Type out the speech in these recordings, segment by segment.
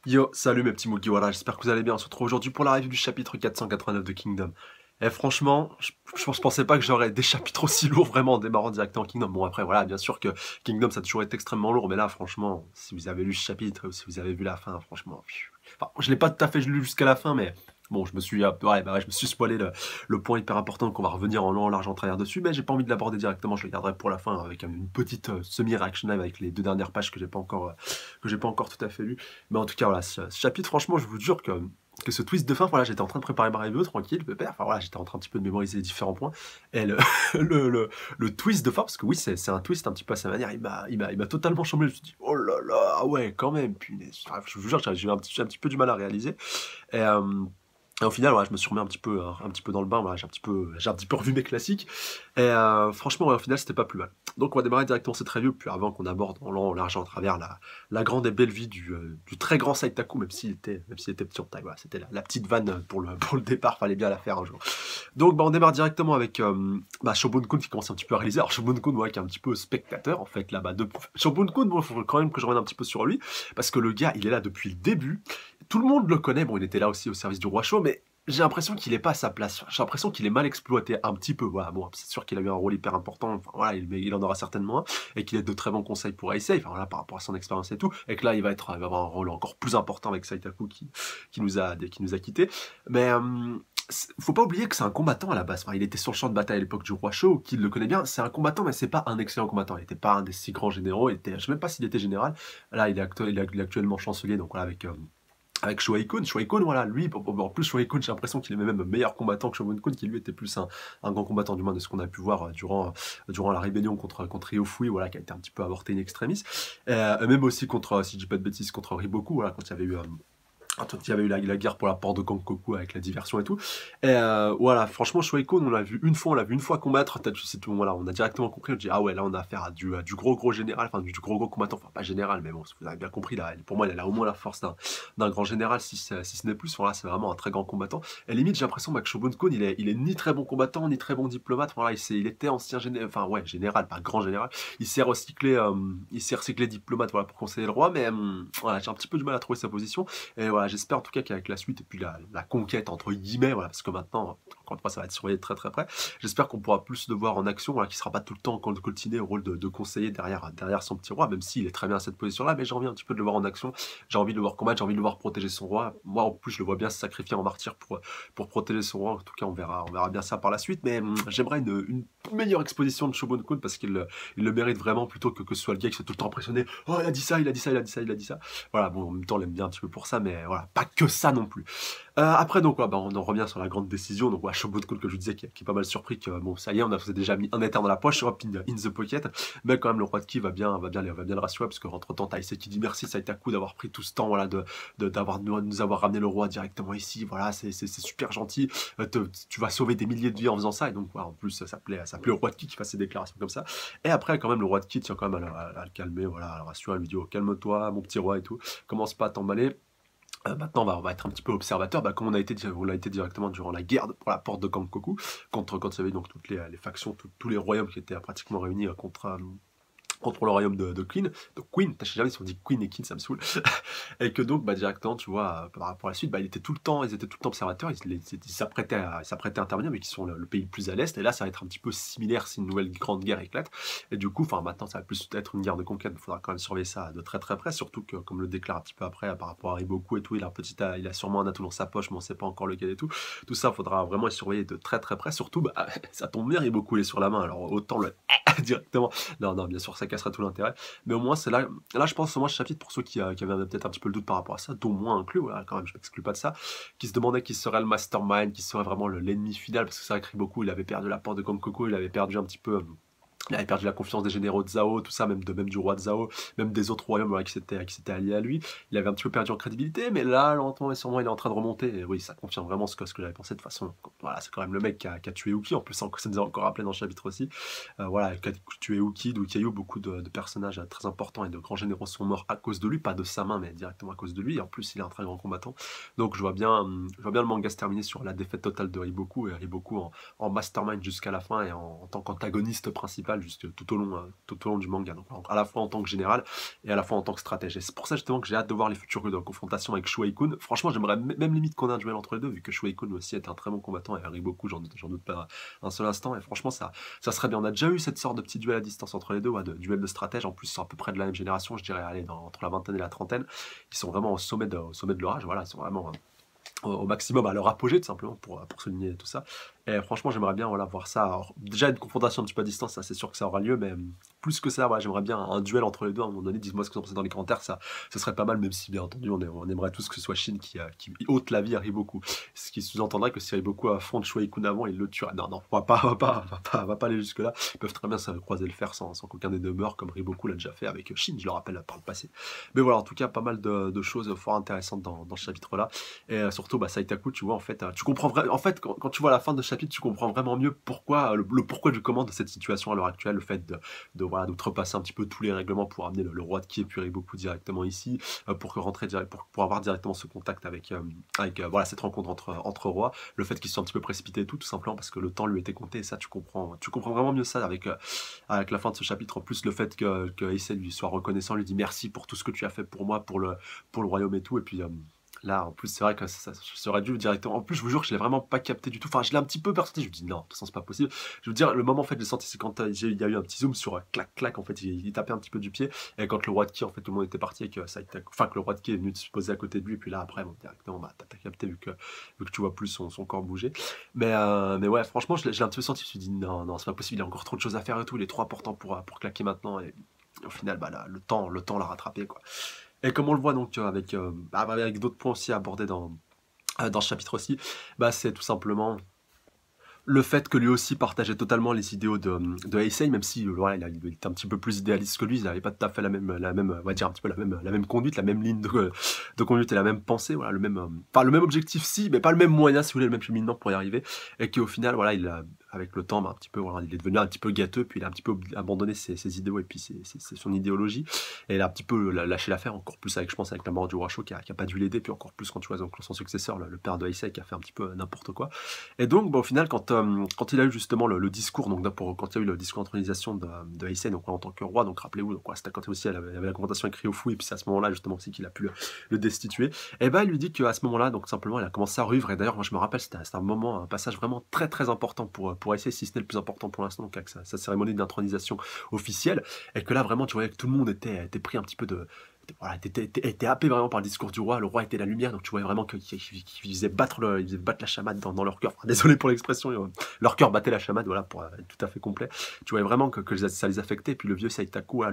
Yo, salut mes petits Mugiwara, j'espère que vous allez bien. On se retrouve aujourd'hui pour la review du chapitre 489 de Kingdom. Et franchement, je pensais pas que j'aurais des chapitres aussi lourds vraiment en démarrant directement Kingdom. Bon après voilà, bien sûr que Kingdom ça a toujours été extrêmement lourd, mais là franchement, si vous avez lu ce chapitre ou si vous avez vu la fin, franchement, enfin, je l'ai pas tout à fait lu jusqu'à la fin, mais bon, je me suis, je me suis spoilé le point hyper important qu'on va revenir en long, en large, en travers dessus, mais j'ai pas envie de l'aborder directement, je le garderai pour la fin avec une petite semi-reaction live avec les deux dernières pages que j'ai pas encore tout à fait lues. Mais en tout cas, voilà, ce chapitre, franchement, je vous jure que ce twist de fin, voilà, j'étais en train de préparer ma review, tranquille, pépère, enfin voilà, j'étais en train un petit peu de mémoriser les différents points, et le, le, le twist de fin, parce que oui, c'est un twist un petit peu à sa manière, il m'a totalement chamboulé, je me suis dit, oh là là, ah ouais, quand même, punaise, enfin, je vous jure, j'ai eu un petit peu du mal à réaliser, et, et au final, voilà, je me suis remis un petit peu dans le bain, voilà, j'ai un petit peu revu mes classiques, et franchement, ouais, au final, c'était pas plus mal. Donc on va démarrer directement cette review, puis avant qu'on aborde en long, en large, en travers la grande et belle vie du très grand Saitaku, même s'il était petit en taille, voilà, c'était la petite vanne pour le départ, fallait bien la faire un jour. Donc on démarre directement avec Shogun Kun qui commence un petit peu à réaliser, alors Shogun Kun, ouais, qui est un petit peu spectateur, en fait, là-bas, Shogun Kun, bon, il faut quand même que je revienne un petit peu sur lui, parce que le gars, il est là depuis le début, tout le monde le connaît, bon, il était là aussi au service du roi Sho, mais j'ai l'impression qu'il est pas à sa place. J'ai l'impression qu'il est mal exploité un petit peu. Voilà, bon, c'est sûr qu'il a eu un rôle hyper important. Enfin, voilà, il en aura certainement un et qu'il a de très bons conseils pour Aisei. Enfin voilà, par rapport à son expérience et tout. Et que là, il va avoir un rôle encore plus important avec Saitaku qui nous a quittés. Mais faut pas oublier que c'est un combattant à la base. Enfin, il était sur le champ de bataille à l'époque du roi Sho, qui le connaît bien. C'est un combattant, mais c'est pas un excellent combattant. Il n'était pas un des si grands généraux. Je sais même pas s'il était général. Là, il est actuellement chancelier. Donc voilà, avec Shueikun. Shueikun, voilà, lui, en plus Shueikun, j'ai l'impression qu'il est même meilleur combattant que Shogun Kun, qui lui était plus un grand combattant, du moins de ce qu'on a pu voir durant la rébellion contre Ryofui, voilà, qui a été un petit peu avorté in extremis. Même aussi contre, si je dis pas de bêtises, contre Riboku, voilà, quand il y avait eu la guerre pour la porte de Kankoku avec la diversion et tout. Et voilà, franchement, Shueiko, on l'a vu une fois combattre. Peut-être, c'est tout, voilà, on a directement compris. On dit, ah ouais, là, on a affaire à du gros général, enfin, du gros combattant, enfin, pas général, mais bon, vous avez bien compris, là, pour moi, il a au moins la force d'un grand général, si ce n'est plus. Voilà, c'est vraiment un très grand combattant. Et limite, j'ai l'impression que Shogun Kun, il est ni très bon combattant, ni très bon diplomate. Voilà, il était ancien général, enfin, ouais, général, pas grand général. Il s'est recyclé diplomate, voilà, pour conseiller le roi, mais voilà, j'ai un petit peu du mal à trouver sa position. Et voilà, j'espère en tout cas qu'avec la suite et puis la conquête entre guillemets, voilà, parce que maintenant, encore une fois, ça va être surveillé de très très près. J'espère qu'on pourra plus le voir en action, voilà, qu'il sera pas tout le temps coltiné au rôle de conseiller derrière son petit roi, même s'il est très bien à cette position-là, mais j'ai envie un petit peu de le voir en action. J'ai envie de le voir combattre, j'ai envie de le voir protéger son roi. Moi, en plus, je le vois bien se sacrifier en martyr pour protéger son roi. En tout cas, on verra bien ça par la suite. Mais j'aimerais une meilleure exposition de Shogun Kun parce il le mérite vraiment plutôt que ce soit le gars qui soit tout le temps impressionné. Oh, il a dit ça, il a dit ça, il a dit ça, il a dit ça. Voilà, bon, en même temps, on l'aime bien un petit peu pour ça, mais voilà, pas que ça non plus. Après, donc, ouais, on en revient sur la grande décision. Donc, ouais, Shogun Kun, que je vous disais, qui est pas mal surpris que, bon, ça y est, on a déjà mis un éther dans la poche, hop, in the pocket. Mais quand même, le roi de Ki va bien le rassurer, parce qu'entre temps, t'as Issei qui dit merci, Saitaku, d'avoir pris tout ce temps, voilà, nous avoir ramené le roi directement ici. Voilà, c'est super gentil. Tu vas sauver des milliers de vies en faisant ça. Et donc, voilà, en plus, ça plaît au roi de Ki qui fasse ses déclarations comme ça. Et après, quand même, le roi de Ki tient quand même à le calmer, voilà, à le rassurer, à lui dire, oh, calme-toi, mon petit roi et tout. Commence pas à t'emballer. Maintenant, on va être un petit peu observateur, comme on l'a été directement durant la guerre pour la porte de Kankoku, quand il y avait donc toutes les factions, tous les royaumes qui étaient pratiquement réunis contre le royaume de Queen, je sais jamais si on dit Queen et King, ça me saoule, et que donc directement, tu vois, par rapport à la suite, ils étaient tout le temps observateurs, ils s'apprêtaient à intervenir, mais qui sont le pays le plus à l'est, et là ça va être un petit peu similaire si une nouvelle grande guerre éclate, et du coup, maintenant ça va plus être une guerre de conquête, il faudra quand même surveiller ça de très très près, surtout que, comme le déclare un petit peu après, par rapport à Riboku et tout, il a sûrement un atout dans sa poche, mais on sait pas encore lequel et tout ça, faudra vraiment surveiller de très très près, surtout, ça tombe bien, Riboku il est sur la main, alors autant le directement, non, bien sûr, ça casserait tout l'intérêt. Mais au moins, c'est là, je pense, au moins, ce chapitre, pour ceux qui avaient peut-être un petit peu le doute par rapport à ça, dont moi inclus, voilà, quand même, je m'exclus pas de ça, qui se demandaient qui serait le mastermind, qui serait vraiment l'ennemi final, parce que c'est vrai que beaucoup, il avait perdu la porte de Gonkoko, il avait perdu un petit peu. Il avait perdu la confiance des généraux de Zhao, tout ça, même du roi de Zhao, même des autres royaumes voilà, qui s'étaient alliés à lui. Il avait un petit peu perdu en crédibilité, mais là, lentement et sûrement, il est en train de remonter. Et oui, ça confirme vraiment ce que j'avais pensé de toute façon. Voilà, c'est quand même le mec qui a tué Uki. En plus, ça nous a encore rappelé dans le chapitre aussi. Voilà, qui a tué Uki, d'Ukiyo, beaucoup de personnages très importants et de grands généraux sont morts à cause de lui, pas de sa main, mais directement à cause de lui. Et en plus, il est un très grand combattant. Donc, je vois bien le manga se terminer sur la défaite totale de Riboku, et Riboku en mastermind jusqu'à la fin et en tant qu'antagoniste principal principal juste tout au long du manga. Donc à la fois en tant que général et à la fois en tant que stratège. Et c'est pour ça justement que j'ai hâte de voir les futures confrontations avec Shuei-kun. Franchement, j'aimerais même limite qu'on ait un duel entre les deux, vu que Shuei-kun aussi est un très bon combattant et Riboku, j'en doute pas un seul instant. Et franchement, ça serait bien. On a déjà eu cette sorte de petit duel à distance entre les deux, ouais, de duel de stratège. En plus, ils sont à peu près de la même génération, je dirais, allez, entre la vingtaine et la trentaine. Ils sont vraiment au sommet de leur âge. Voilà, ils sont vraiment au maximum à leur apogée, tout simplement, pour souligner tout ça. Et franchement, j'aimerais bien voilà, voir ça. Alors, déjà, une confrontation un petit peu à distance, ça c'est sûr que ça aura lieu, mais plus que ça, voilà, j'aimerais bien un duel entre les deux à un moment donné. Dites-moi ce que vous en pensez dans les commentaires, ça serait pas mal, même si, bien entendu, on aimerait tous que ce soit Shin qui ôte la vie à Riboku. Ce qui sous-entendrait que si Riboku affronte Shuei-kun avant, il le tuerait. Non, on va pas aller jusque-là. Ils peuvent très bien se croiser le fer sans qu'aucun des deux meure, comme Riboku l'a déjà fait avec Shin, je le rappelle, par le passé. Mais voilà, en tout cas, pas mal de choses fort intéressantes dans ce chapitre-là. Et surtout, bah, Saitaku, tu vois, en fait, tu comprends en fait, quand tu vois la fin de ce chapitre, tu comprends vraiment mieux pourquoi, le pourquoi du comment de cette situation à l'heure actuelle, le fait voilà, d'outrepasser un petit peu tous les règlements pour amener le roi de Ki et puis Riboku directement ici, pour rentrer pour avoir directement ce contact avec voilà, cette rencontre entre rois, le fait qu'ils soient un petit peu précipités et tout simplement parce que le temps lui était compté, et ça, tu comprends vraiment mieux ça avec la fin de ce chapitre. En plus, le fait que Issei lui soit reconnaissant, lui dit merci pour tout ce que tu as fait pour moi, pour le royaume et tout, et puis là, en plus, c'est vrai que ça serait dû directement. En plus, je vous jure que je l'ai vraiment pas capté du tout. Enfin, je l'ai un petit peu perçu. Je me dis non, de toute façon, c'est pas possible. Je veux dire, le moment en fait, j'ai senti, c'est quand il y a eu un petit zoom sur clac clac. En fait, il tapait un petit peu du pied. Et quand le roi de Ki, en fait, tout le monde était parti et que enfin, que le roi de Ki est venu se poser à côté de lui. Et puis là, après, bon, directement, bah, t'as capté vu que tu vois plus son corps bouger. Mais ouais, franchement, je l'ai un petit peu senti. Je me suis dit non, c'est pas possible. Il y a encore trop de choses à faire et tout. Il est trop important pour claquer maintenant. Et au final, bah, là, le temps l'a rattrapé, quoi. Et comme on le voit donc avec d'autres points aussi abordés dans ce chapitre aussi, bah, c'est tout simplement le fait que lui aussi partageait totalement les idéaux de Heisei, même si voilà, il était un petit peu plus idéaliste que lui, ils n'avaient pas tout à fait la même, on va dire un petit peu la même conduite, la même ligne de conduite et la même pensée, voilà, le même objectif si, mais pas le même moyen, si vous voulez, le même cheminement pour y arriver, et qu'au final, voilà, avec le temps, bah, un petit peu, voilà, il est devenu un petit peu gâteux, puis il a un petit peu abandonné ses idéaux et puis son idéologie, et il a un petit peu lâché l'affaire, encore plus avec, je pense, avec la mort du roi Sho qui a pas dû l'aider, puis encore plus quand tu vois donc, son successeur, le père de Heisei, qui a fait un petit peu n'importe quoi. Et donc, bah, au final, quand il a eu justement le discours, donc quand il y a eu le discours d'intronisation de Heisei, donc en tant que roi, donc rappelez-vous, donc c'était quand aussi il y avait la confrontation avec Ryofu, et puis c'est à ce moment-là justement aussi qu'il a pu le destituer. Et ben il lui dit qu'à ce moment-là, donc simplement, il a commencé à revivre. Et d'ailleurs, moi je me rappelle, c'était un passage vraiment très très important pour Heisei, si ce n'est le plus important pour l'instant, donc avec sa cérémonie d'intronisation officielle, et que là vraiment, tu voyais que tout le monde était pris un petit peu de voilà, était happé vraiment par le discours du roi. Le roi était la lumière, donc tu voyais vraiment qu'il faisait battre la chamade dans leur cœur. Enfin, désolé pour l'expression, leur cœur battait la chamade, voilà, pour être tout à fait complet. Tu voyais vraiment que ça les affectait. Et puis le vieux Saitaku,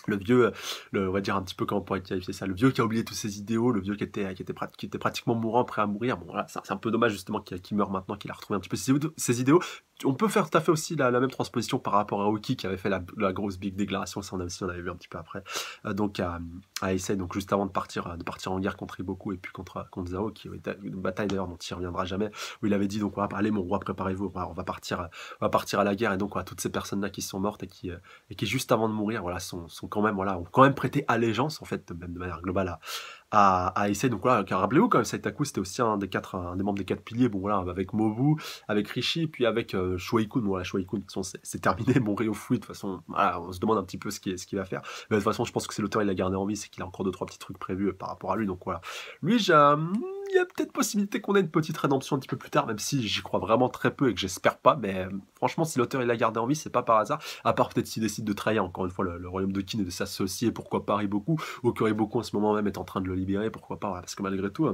le vieux, on va dire un petit peu comment on pourrait qualifier ça, le vieux qui a oublié tous ses idéaux, le vieux qui était pratiquement mourant, prêt à mourir. Bon, voilà, c'est un peu dommage justement qu'il meurt maintenant, qu'il a retrouvé un petit peu ses idéaux. On peut faire tout à fait aussi la même transposition par rapport à Oki qui avait fait la grosse big déclaration, ça on avait vu un petit peu après, donc à Issei, donc juste avant de partir en guerre contre Iboku et puis contre Zao, qui était une bataille d'ailleurs dont il reviendra jamais, où il avait dit donc allez mon roi, préparez-vous, on va partir à la guerre. Et donc voilà, toutes ces personnes là qui sont mortes et qui juste avant de mourir, voilà, sont quand même, voilà, ont quand même prêté allégeance en fait, même de manière globale à Issei. Donc voilà, car rappelez-vous quand même, Saitaku c'était aussi un des membres des 4 piliers, bon voilà, avec Mobu, avec Rishi, puis avec Shuei-kun. Voilà, Shuei-kun, de toute façon c'est terminé, bon Ryofu, de toute façon, voilà, on se demande un petit peu ce qu'il va faire, mais de toute façon je pense que c'est l'auteur, il l'a gardé en vie, c'est qu'il a encore 2-3 petits trucs prévus par rapport à lui, donc voilà. Lui, il y a peut-être possibilité qu'on ait une petite rédemption un petit peu plus tard, même si j'y crois vraiment très peu et que j'espère pas, mais franchement, si l'auteur il l'a gardé en vie, c'est pas par hasard, à part peut-être s'il décide de trahir encore une fois le royaume de Qin et de s'associer, pourquoi pas Riboku, ou que Riboku en ce moment même est en train de le libérer, pourquoi pas, voilà, parce que malgré tout,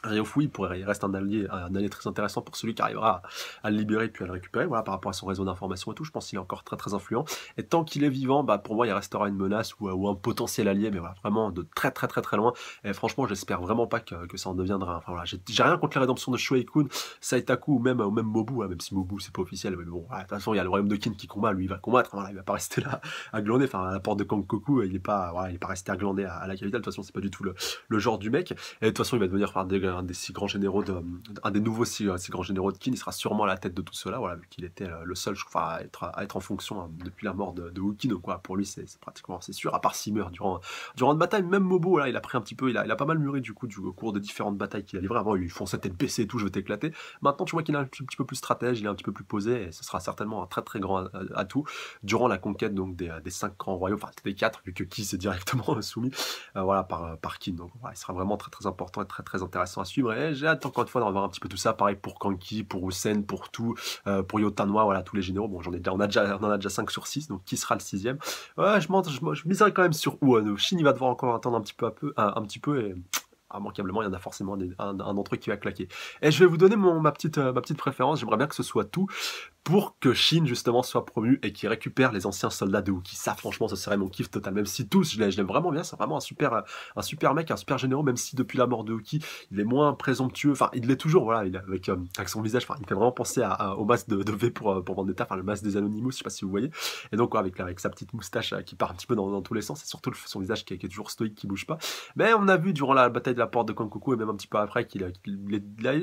Ryofu, il reste un allié très intéressant pour celui qui arrivera à le libérer puis à le récupérer, voilà, par rapport à son réseau d'information et tout. Je pense qu'il est encore très très influent. Et tant qu'il est vivant, bah, pour moi, il restera une menace ou un potentiel allié, mais voilà, vraiment de très très très très loin. Et franchement, j'espère vraiment pas que ça en deviendra. Enfin voilà, j'ai rien contre la rédemption de Shuei-kun, Saitaku ou même Mobu, hein, même si Mobu c'est pas officiel, mais bon, voilà, de toute façon, il y a le royaume de Qin qui combat, lui il va combattre, voilà, il va pas rester là à glander, enfin à la porte de Kankoku, il est pas resté à glander à la capitale. De toute façon, c'est pas du tout le genre du mec. Et de toute façon, il va devenir un des 6 grands généraux un des nouveaux 6 grands généraux de Qin, il sera sûrement à la tête de tout cela, voilà, vu qu'il était le seul, je crois, à être en fonction hein, depuis la mort de Wu Qin, donc quoi, pour lui c'est pratiquement c'est sûr, à part s'il meurt durant une bataille, même Mobo, là, il a pris un petit peu, il a pas mal mûri du coup au cours de différentes batailles qu'il a livrées. Avant, il lui fonçait tête baissée et tout, je vais t'éclater. Maintenant, tu vois qu'il est un petit peu plus stratège, il est un petit peu plus posé, et ce sera certainement un très très grand atout durant la conquête donc des 5 grands royaumes, enfin des 4, vu que Qi s'est directement soumis voilà, par Qin. Donc voilà, il sera vraiment très très important et très très intéressant à suivre. Et j'ai hâte encore une fois d'en voir un petit peu tout ça. Pareil pour Kanki, pour Hussein, pour tout, pour Yotanwa, voilà, tous les généraux. Bon, on en a déjà 5 sur 6, donc qui sera le 6e? Ouais, je miserais quand même sur Wano. Shin, il va devoir encore attendre un petit peu et immanquablement, il y en a forcément un d'entre eux qui va claquer. Et je vais vous donner ma petite préférence. J'aimerais bien que ce soit tout pour que Shin justement soit promu et qu'il récupère les anciens soldats de Wookiee. Ça franchement ce serait mon kiff total, même si tous je l'aime vraiment bien, c'est vraiment un super mec, un super généraux, même si depuis la mort de Wookiee il est moins présomptueux, enfin il l'est toujours, voilà, avec son visage, enfin il fait vraiment penser au masque de V pour Vendetta, enfin le masque des Anonymous, je sais pas si vous voyez, et donc avec sa petite moustache qui part un petit peu dans tous les sens, et surtout son visage qui est toujours stoïque, qui bouge pas. Mais on a vu durant la bataille de la porte de Kankoku et même un petit peu après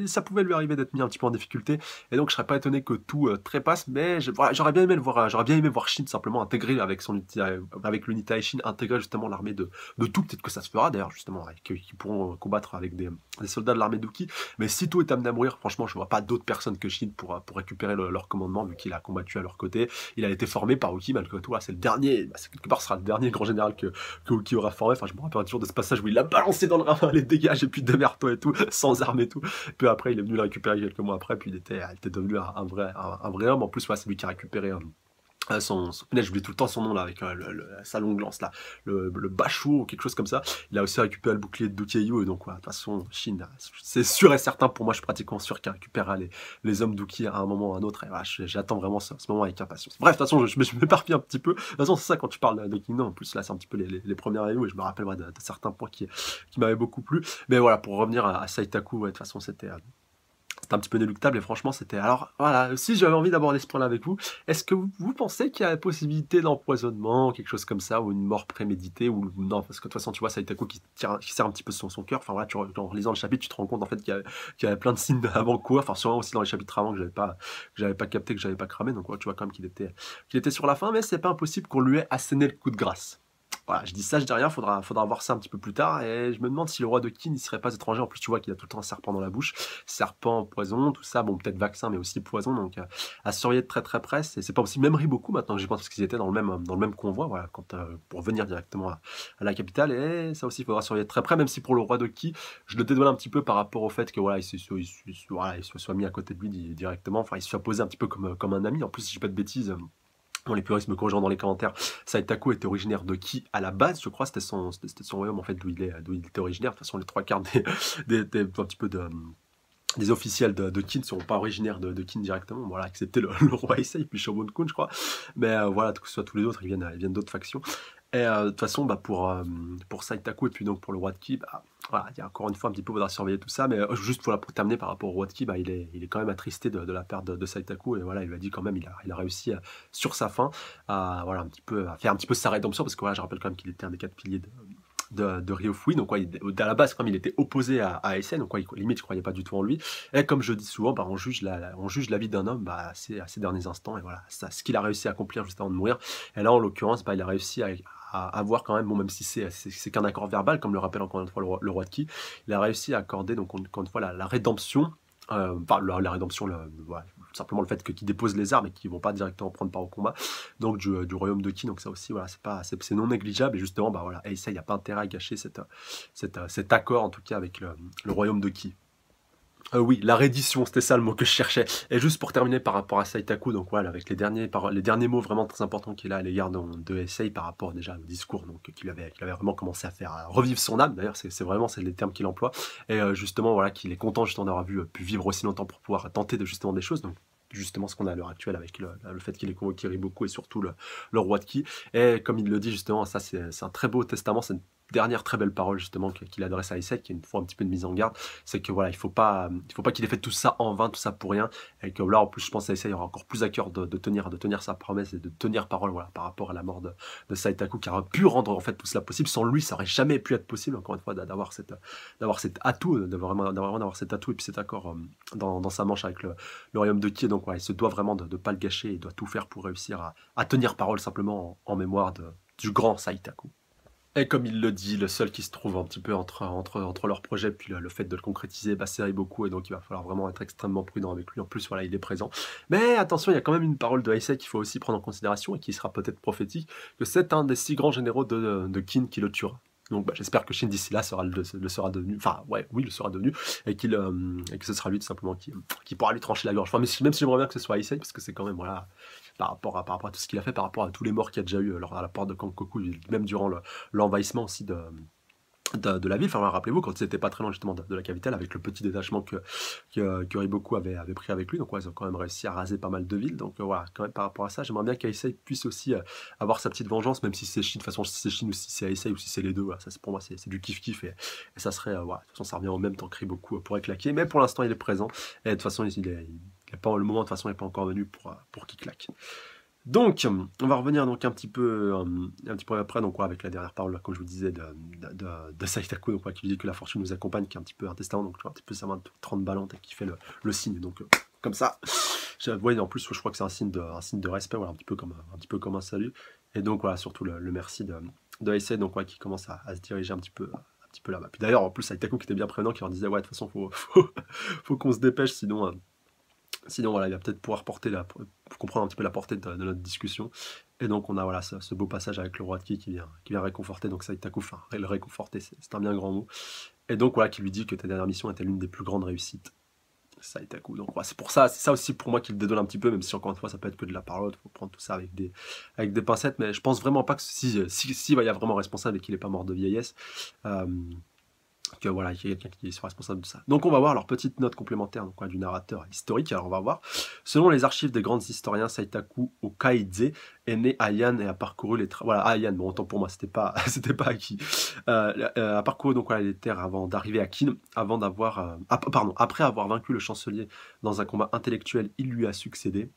ça pouvait lui arriver d'être mis un petit peu en difficulté, et donc je serais pas étonné que tout trépasse, mais voilà, j'aurais bien aimé voir Shin simplement intégrer avec l'unité Aishin, intégrer justement l'armée de tout, peut-être que ça se fera d'ailleurs justement, qui pourront combattre avec des soldats de l'armée d'Uki, mais si tout est amené à mourir, franchement je vois pas d'autres personnes que Shin pour récupérer leur commandement, vu qu'il a combattu à leur côté, il a été formé par Uki malgré tout, c'est le dernier, quelque part ce sera le dernier grand général que Uki aura formé, enfin je me rappelle toujours de ce passage où il l'a balancé dans le ravin, les dégâts, et puis démerde-toi et tout, sans armes et tout, puis après il est venu le récupérer quelques mois après, puis il était devenu un vrai homme. En plus, ouais, c'est lui qui a récupéré punaise, j'oublie tout le temps son nom là, avec sa longue lance là, le Bashu ou quelque chose comme ça. Il a aussi récupéré le bouclier de Dukeyu, et donc ouais, de toute façon, Shin, c'est sûr et certain, pour moi, je suis pratiquement sûr qu'il récupérera les hommes d'Uki à un moment ou à un autre, et voilà, j'attends vraiment ce moment avec impatience. Bref, de toute façon, je m'éparpille un petit peu. De toute façon, c'est ça quand tu parles de Kingdom, en plus là, c'est un petit peu les premières reviews, et je me rappelle ouais, de certains points qui m'avaient beaucoup plu. Mais voilà, pour revenir à Saitaku, ouais, de toute façon, c'était un petit peu inéluctable, et franchement c'était... Alors voilà, si j'avais envie d'aborder ce point-là avec vous, est-ce que vous pensez qu'il y a la possibilité d'empoisonnement, quelque chose comme ça, ou une mort préméditée, ou non, parce que de toute façon tu vois Saitaku qui serre un petit peu son cœur, enfin voilà, en relisant le chapitre tu te rends compte en fait qu'il y avait plein de signes avant-coureurs, enfin sûrement aussi dans les chapitres avant que j'avais pas capté, que j'avais pas cramé, donc ouais, tu vois quand même qu'il était sur la fin, mais c'est pas impossible qu'on lui ait asséné le coup de grâce. Voilà, je dis ça, je dis rien, faudra voir ça un petit peu plus tard, et je me demande si le roi de Qin, il serait pas étranger. En plus, tu vois qu'il a tout le temps un serpent dans la bouche, serpent, poison, tout ça, bon, peut-être vaccin, mais aussi poison, donc à surveiller de très très près. C'est pas possible, même Riboku maintenant que j'y pense, parce qu'ils étaient dans le même convoi, voilà, pour venir directement à la capitale, et ça aussi, il faudra surveiller de très près, même si pour le roi de Qi, je le dédouane un petit peu par rapport au fait que voilà, il se soit mis à côté de lui directement, enfin, il se soit posé un petit peu comme un ami. En plus, si je dis pas de bêtises, bon, les puristes me corrigeront dans les commentaires, Saitaku était originaire de Qi à la base, je crois, c'était son royaume en fait d'où il était originaire. De toute façon, les 3 quarts un petit peu des officiels de Qin ne sont pas originaires de Qin directement, voilà, excepté le roi Issei, puis Shogun-kun, je crois. Mais voilà, que ce soit tous les autres, ils viennent d'autres factions. Et de toute façon, bah, pour Saitaku et puis donc pour le roi de Qi, bah, voilà, il y a encore une fois un petit peu, il faudra surveiller tout ça, mais juste voilà, pour terminer par rapport au roi de Qi, bah, il est quand même attristé de la perte de Saitaku, et voilà, il lui a dit quand même, il a réussi sur sa fin à, voilà, à faire un petit peu sa rédemption, parce que voilà, je rappelle quand même qu'il était un des 4 piliers de Ryofui, donc ouais, à la base, comme il était opposé à SN, donc ouais, limite, je croyais pas du tout en lui. Et comme je dis souvent, bah, on juge la vie d'un homme bah, à ses derniers instants, et voilà, ce qu'il a réussi à accomplir juste avant de mourir. Et là, en l'occurrence, bah, il a réussi à avoir quand même, bon, même si c'est qu'un accord verbal, comme le rappelle encore une fois le roi de Qi, il a réussi à accorder, donc encore une fois, la rédemption, enfin la rédemption, voilà, simplement le fait qu'il dépose les armes et qu'ils vont pas directement prendre part au combat, donc du royaume de Qi, donc ça aussi, voilà, c'est non négligeable, et justement, bah voilà, et ça, il n'y a pas intérêt à gâcher cet accord, en tout cas, avec le royaume de Qi. Oui, la reddition, c'était ça le mot que je cherchais. Et juste pour terminer par rapport à Saitaku, donc voilà, avec les derniers mots vraiment très importants qu'il a à l'égard de Issei par rapport déjà au discours, donc qu'il avait vraiment commencé à faire revivre son âme. D'ailleurs, c'est vraiment les termes qu'il emploie. Et justement, voilà, qu'il est content justement d'avoir pu vivre aussi longtemps pour pouvoir tenter justement des choses. Donc justement ce qu'on a à l'heure actuelle avec le fait qu'il ait convoqué Riboku et surtout le roi de Qi. Et comme il le dit justement, ça c'est un très beau testament, dernière très belle parole justement qu'il adresse à Aisei, qui est une fois un petit peu de mise en garde, c'est que voilà, il faut pas qu'il ait fait tout ça en vain, tout ça pour rien, et que là en plus je pense à Aisei aura encore plus à cœur de tenir sa promesse et de tenir parole, voilà, par rapport à la mort de Saitaku, qui aurait pu rendre en fait tout cela possible. Sans lui, ça aurait jamais pu être possible, encore une fois, d'avoir cet atout, d'avoir cet atout et puis cet accord dans sa manche avec le royaume de Ki. Donc ouais, il se doit vraiment de pas le gâcher, il doit tout faire pour réussir à tenir parole simplement en mémoire du grand Saitaku. Et comme il le dit, le seul qui se trouve un petit peu entre leur projet puis le fait de le concrétiser, bah, c'est Riboku, et donc il va falloir vraiment être extrêmement prudent avec lui. En plus, voilà, il est présent. Mais attention, il y a quand même une parole de Heisei qu'il faut aussi prendre en considération et qui sera peut-être prophétique, que c'est un des 6 grands généraux de Kin qui le tuera. Donc bah, j'espère que Shin d'ici là le sera devenu, enfin ouais, oui, le sera devenu, et que ce sera lui tout simplement qui pourra lui trancher la gorge. Enfin, même si j'aimerais bien que ce soit Heisei, parce que c'est quand même, voilà, par rapport à tout ce qu'il a fait, par rapport à tous les morts qu'il y a déjà eu à la porte de Kankoku, même durant l'envahissement aussi de la ville. Enfin, rappelez-vous, quand ils n'étaient pas très loin justement de la capitale, avec le petit détachement que Riboku avait pris avec lui, donc ouais, ils ont quand même réussi à raser pas mal de villes. Donc voilà, quand même par rapport à ça, j'aimerais bien qu'Aisei puisse aussi avoir sa petite vengeance, même si c'est Shin, de toute façon, si c'est Shin ou si c'est Aisei ou si c'est les deux, voilà, ça, pour moi c'est du kiff-kiff, et ça serait, voilà, de toute façon ça revient au même temps que Riboku pourrait claquer, mais pour l'instant il est présent, et de toute façon le moment de toute façon n'est pas encore venu pour qu'il claque. Donc, on va revenir donc un petit peu après, donc ouais, avec la dernière parole, là, comme je vous disais, de Saitaku, donc, ouais, qui lui dit que la fortune nous accompagne, qui est un petit peu un testament, donc un petit peu sa main de 30 ballantes et qui fait le signe, donc comme ça. Vous voyez, en plus, je crois que c'est un signe de respect, voilà, un petit peu comme un salut. Et donc voilà, surtout le merci de Heisei, donc ouais, qui commence à se diriger un petit peu là-bas. Puis d'ailleurs, en plus, Saitaku qui était bien prévenant, qui leur disait ouais, de toute façon, faut qu'on se dépêche, sinon, voilà, il va peut-être pouvoir comprendre un petit peu la portée de notre discussion. Et donc, on a voilà, ce beau passage avec le roi de Ki qui vient réconforter. Donc, Saitaku, enfin, le réconforter, c'est un bien grand mot. Et donc, voilà, qui lui dit que ta dernière mission était l'une des plus grandes réussites. Saitaku. Donc, voilà, c'est ça aussi pour moi qu'il le dédonne un petit peu, même si encore une fois, ça peut être que de la parole. Il faut prendre tout ça avec des pincettes. Mais je pense vraiment pas que si il y a vraiment responsable et qu'il n'est pas mort de vieillesse, que voilà, qu'il y a quelqu'un qui soit responsable de ça. Donc on va voir leur petite note complémentaire donc, du narrateur historique. Alors on va voir. Selon les archives des grands historiens, Saitaku Okaidze est né à Yan et a parcouru les voilà, à Yan, bon autant pour moi, c'était pas acquis. A parcouru donc voilà, les terres avant d'arriver à Kin, après avoir vaincu le chancelier dans un combat intellectuel, il lui a succédé.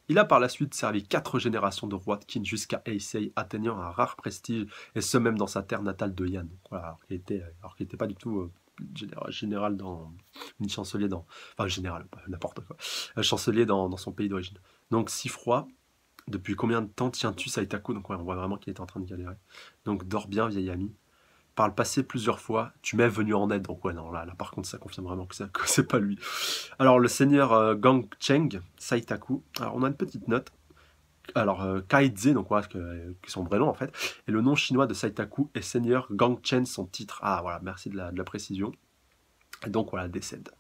Il a par la suite servi 4 générations de rois de Qin jusqu'à Heisei, atteignant un rare prestige, et ce même dans sa terre natale de Yan. Donc voilà, alors qu'il n'était pas du tout général ni chancelier enfin général, n'importe quoi, chancelier dans son pays d'origine. Donc si froid, depuis combien de temps tiens-tu Saitaku? Donc ouais, on voit vraiment qu'il est en train de galérer. Donc dors bien vieil ami. Par le passé plusieurs fois, tu m'es venu en aide. Donc ouais, non, là par contre, ça confirme vraiment que c'est pas lui. Alors, le seigneur Gangcheng Saitaku, alors on a une petite note. Alors, Kaidze, donc voilà, qui est son vrai nom en fait, et le nom chinois de Saitaku est seigneur Gangchen, son titre. Ah voilà, merci de la précision. Et donc voilà, décède.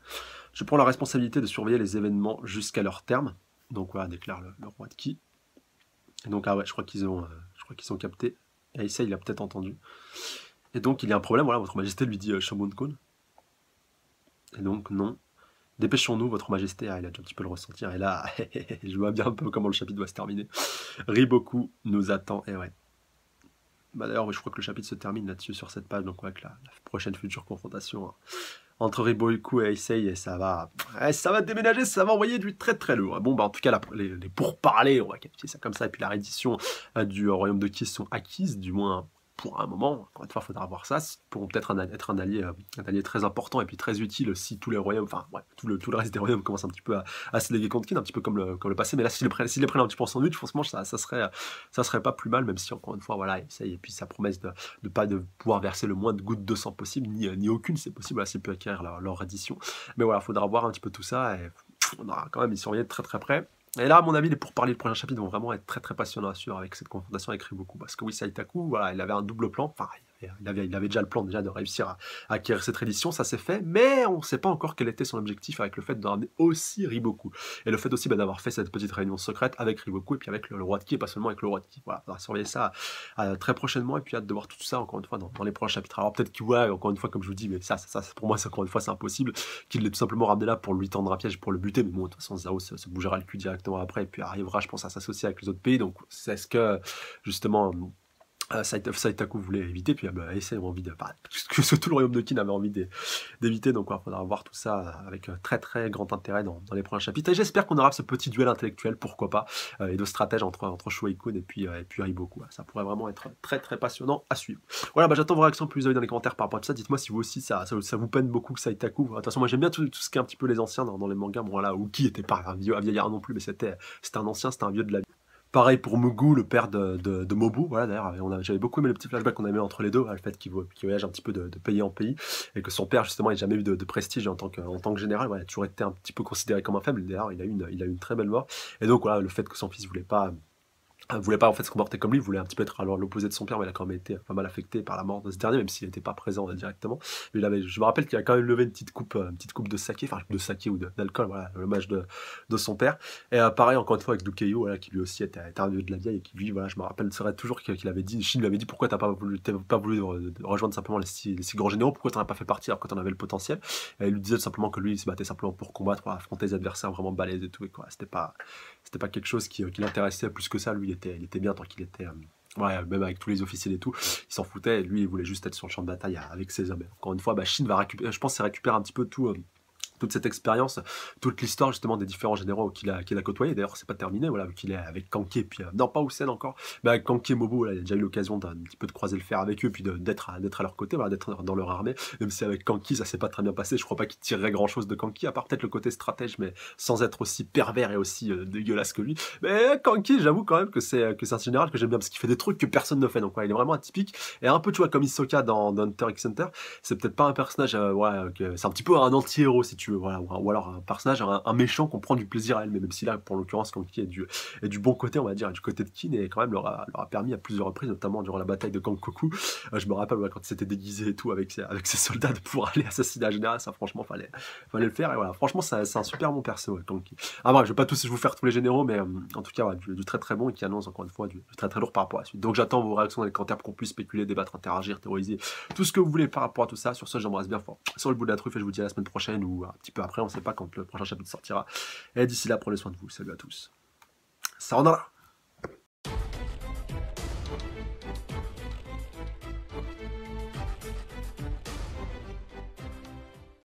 Je prends la responsabilité de surveiller les événements jusqu'à leur terme. Donc voilà, déclare le roi de Qi. Et donc, ah ouais, je crois qu'ils ont capté. Et Heisei, il a peut-être entendu. Et donc, il y a un problème, voilà, votre majesté lui dit Shogun-kun. Et donc, non. Dépêchons-nous, votre majesté. Ah, il a dû un petit peu le ressentir. Et là, je vois bien un peu comment le chapitre doit se terminer. Riboku nous attend. Et ouais. Bah, d'ailleurs, je crois que le chapitre se termine là-dessus, sur cette page. Donc, ouais, avec la prochaine future confrontation entre Riboku et Heisei. Et ça va déménager, ça va envoyer du très très lourd. Bon, bah, en tout cas, les pourparlers, on va qualifier ça comme ça. Et puis, la reddition du royaume de Ki sont acquises, du moins pour un moment. Encore une fois, il faudra voir ça. Pourront peut-être être un allié très important et puis très utile si tous les royaumes, enfin ouais, tout le reste des royaumes commence un petit peu à se léguer contre Qin, un petit peu comme le passé. Mais là, s'ils les prennent un petit peu en sandwich, franchement, ça serait pas plus mal, même si encore une fois, voilà, essaye, et puis sa promesse de pouvoir verser le moins de gouttes de sang possible, ni aucune, c'est possible, s'ils peuvent acquérir leur reddition. Mais voilà, il faudra voir un petit peu tout ça, et on aura quand même, ils surveillent de très très près. Et là, à mon avis, les pourparlers du prochain chapitre vont vraiment être très très passionnants à suivre avec cette confrontation avec Riboku. Parce que oui, Saitaku, voilà, il avait un double plan. Enfin, il avait déjà le plan déjà de réussir à acquérir cette édition, ça s'est fait. Mais on ne sait pas encore quel était son objectif avec le fait de ramener aussi Riboku. Et le fait aussi d'avoir fait cette petite réunion secrète avec Riboku et puis avec le roi de Ki, et pas seulement avec le roi de Ki. Voilà, on va surveiller ça très prochainement et puis hâte de voir tout ça encore une fois dans les prochains chapitres. Alors peut-être que, ouais, encore une fois, comme je vous dis, mais ça pour moi, encore une fois, c'est impossible qu'il l'ait tout simplement ramené là pour lui tendre un piège, pour le buter. Mais bon, de toute façon, Zhao se bougera le cul directement après et puis arrivera, je pense, à s'associer avec les autres pays. Donc, c'est ce que, justement, Saitaku voulait éviter, puis Ace avait envie de... Bah, que tout le royaume de Qin avait envie d'éviter, donc il faudra voir tout ça avec très très grand intérêt dans les prochains chapitres. Et j'espère qu'on aura ce petit duel intellectuel, pourquoi pas, et de stratège entre Shuei-kun et puis Riboku. Ça pourrait vraiment être très très passionnant à suivre. Voilà, j'attends vos réactions plus dans les commentaires par rapport à tout ça. Dites-moi si vous aussi ça vous peine beaucoup que Saitaku. De toute façon, moi j'aime bien tout ce qui est un petit peu les anciens dans les mangas. Bon voilà, Uki était pas un vieillard non plus, mais c'était un ancien, c'était un vieux de la vie. Pareil pour Mugu, le père de Mobu. Voilà, d'ailleurs, j'avais beaucoup aimé le petit flashback qu'on a mis entre les deux, le fait qu'il voyage un petit peu de pays en pays, et que son père, justement, n'ait jamais eu de prestige en tant que général. Voilà, il a toujours été un petit peu considéré comme un faible. D'ailleurs, il a eu une très belle mort. Et donc, voilà, le fait que son fils voulait pas en fait se comporter comme lui, voulait un petit peu être alors l'opposé de son père, mais il a quand même été pas mal affecté par la mort de ce dernier, même s'il n'était pas présent directement. Mais je me rappelle qu'il a quand même levé une petite coupe de saké, enfin de saké ou d'alcool, voilà, l'hommage de son père. Et pareil encore une fois avec Dukeyu, voilà, qui lui aussi était un vieux de la vieille et qui lui, voilà, je me rappelle serait toujours qu'il avait dit, Shin lui avait dit pourquoi t'as pas voulu rejoindre simplement les six grands généraux, pourquoi t'en as pas fait partie alors que t'en avais le potentiel. Et il lui disait simplement que lui il se battait simplement pour combattre, pour affronter des adversaires vraiment balèzes et tout, et quoi, c'était pas quelque chose qui l'intéressait plus que ça. Lui, il était bien tant qu'il était. Ouais, même avec tous les officiels et tout, il s'en foutait. Lui, il voulait juste être sur le champ de bataille avec ses hommes. Encore une fois, Shin va récupérer, je pense, c'est récupérer un petit peu tout. Toute cette expérience, toute l'histoire justement des différents généraux qu'il a côtoyés. D'ailleurs, c'est pas terminé, voilà, vu qu'il est avec Kanki, puis non pas Usen encore, mais avec Kanki et Mobu, là, il a déjà eu l'occasion d'un petit peu de croiser le fer avec eux, puis d'être à leur côté, voilà, d'être dans leur armée. Même si avec Kanki, ça s'est pas très bien passé, je crois pas qu'il tirerait grand chose de Kanki, à part peut-être le côté stratège, mais sans être aussi pervers et aussi dégueulasse que lui. Mais Kanki, j'avoue quand même que c'est un général que j'aime bien, parce qu'il fait des trucs que personne ne fait, donc ouais, il est vraiment atypique, et un peu, tu vois, comme Hisoka dans Hunter x Hunter, c'est peut-être pas un personnage, c'est un petit peu un anti-héros, si tu veux, voilà, ou alors un personnage, un méchant qu'on prend du plaisir à elle, mais même si là, pour l'occurrence, Kanki est du bon côté, on va dire, du côté de Kin, et quand même leur a permis à plusieurs reprises, notamment durant la bataille de Kankoku, je me rappelle quand il s'était déguisé et tout avec ses soldats de pouvoir aller assassiner un général, ça franchement fallait le faire, et voilà, franchement c'est un super bon perso, Kanki. Ah bref, je vais pas tous vous faire tous les généraux, mais en tout cas, voilà, du très très bon, et qui annonce encore une fois du très très lourd par rapport à la suite. Donc j'attends vos réactions dans les commentaires pour qu'on puisse spéculer, débattre, interagir, théoriser, tout ce que vous voulez par rapport à tout ça. Sur ce, j'embrasse bien fort sur le bout de la truffe, et je vous dis à la semaine prochaine, ou un petit peu après, on sait pas quand le prochain chapitre sortira. Et d'ici là, prenez soin de vous. Salut à tous. Sayonara.